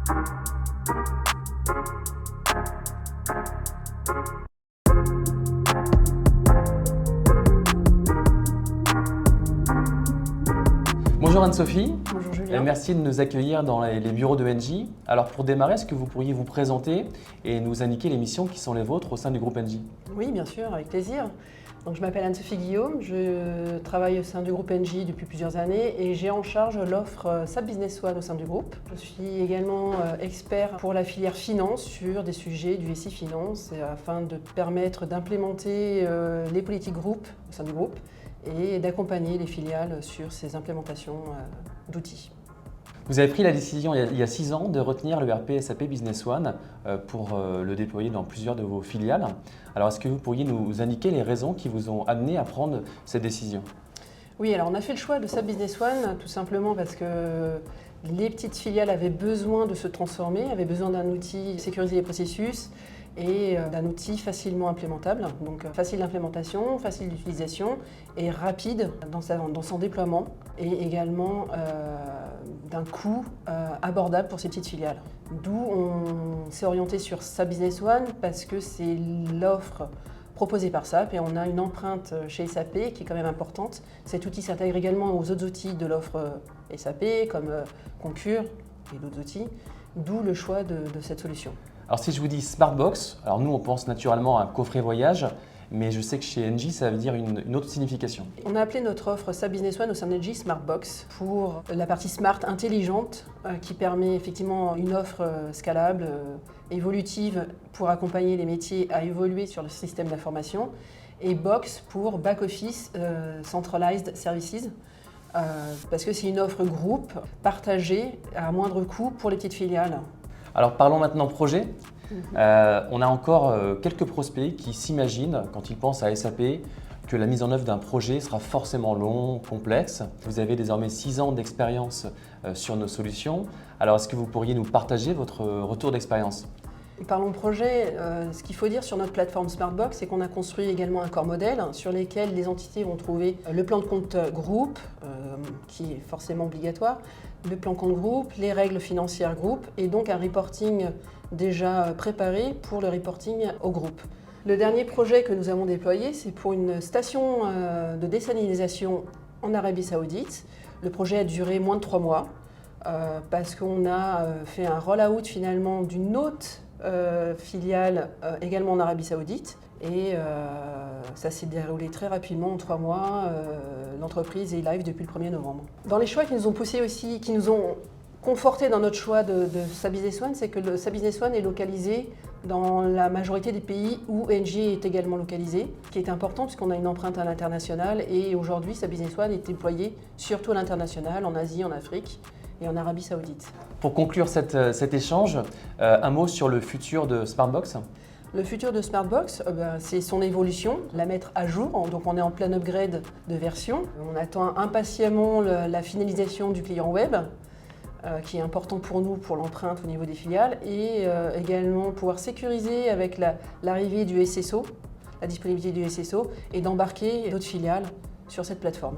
Bonjour Anne-Sophie. Bonjour Julien. Merci de nous accueillir dans les bureaux de Engie. Alors pour démarrer, est-ce que vous pourriez vous présenter et nous indiquer les missions qui sont les vôtres au sein du groupe Engie? Oui, bien sûr, avec plaisir. Donc, je m'appelle Anne-Sophie Guillaume, je travaille au sein du groupe Engie depuis plusieurs années et j'ai en charge l'offre SAP Business One au sein du groupe. Je suis également expert pour la filière finance sur des sujets du SI Finance afin de permettre d'implémenter les politiques groupes au sein du groupe et d'accompagner les filiales sur ces implémentations d'outils. Vous avez pris la décision il y a 6 ans de retenir le ERP SAP Business One pour le déployer dans plusieurs de vos filiales. Alors est-ce que vous pourriez nous indiquer les raisons qui vous ont amené à prendre cette décision? Oui, alors on a fait le choix de SAP Business One tout simplement parce que les petites filiales avaient besoin de se transformer, avaient besoin d'un outil sécuriser les processus et d'un outil facilement implémentable. Donc facile d'implémentation, facile d'utilisation et rapide dans son déploiement et également d'un coût abordable pour ces petites filiales. D'où on s'est orienté sur SAP Business One parce que c'est l'offre proposée par SAP et on a une empreinte chez SAP qui est quand même importante. Cet outil s'intègre également aux autres outils de l'offre SAP comme Concur et d'autres outils, d'où le choix de cette solution. Alors si je vous dis Smartbox, alors nous on pense naturellement à un coffret voyage, mais je sais que chez Engie ça veut dire une autre signification. On a appelé notre offre SAP Business One au sein d'Engie Smartbox pour la partie smart intelligente qui permet effectivement une offre scalable, évolutive pour accompagner les métiers à évoluer sur le système d'information et Box pour Back Office Centralized Services parce que c'est une offre groupe partagée à moindre coût pour les petites filiales. Alors parlons maintenant projet. On a encore quelques prospects qui s'imaginent, quand ils pensent à SAP, que la mise en œuvre d'un projet sera forcément long, complexe. Vous avez désormais 6 ans d'expérience sur nos solutions. Alors est-ce que vous pourriez nous partager votre retour d'expérience? Parlons projet, ce qu'il faut dire sur notre plateforme Smartbox, c'est qu'on a construit également un corps modèle sur lequel les entités vont trouver le plan de compte groupe, qui est forcément obligatoire, le plan de compte groupe, les règles financières groupe et donc un reporting déjà préparé pour le reporting au groupe. Le dernier projet que nous avons déployé, c'est pour une station de désalinisation en Arabie Saoudite. Le projet a duré moins de 3 mois parce qu'on a fait un roll-out finalement d'une autre filiale également en Arabie Saoudite et ça s'est déroulé très rapidement en 3 mois. L'entreprise est live depuis le 1er novembre. Dans les choix qui nous ont poussé aussi, qui nous ont conforté dans notre choix de SAP Business One, c'est que le SAP Business One est localisé dans la majorité des pays où Engie est également localisé, ce qui est important puisqu'on a une empreinte à l'international et aujourd'hui SAP Business One est déployé surtout à l'international, en Asie, en Afrique et en Arabie Saoudite. Pour conclure cet échange, un mot sur le futur de Smartbox. Le futur de Smartbox, c'est son évolution, la mettre à jour. Donc on est en plein upgrade de version. On attend impatiemment la finalisation du client web, qui est important pour nous, pour l'empreinte au niveau des filiales, et également pouvoir sécuriser avec l'arrivée du SSO, la disponibilité du SSO, et d'embarquer d'autres filiales sur cette plateforme.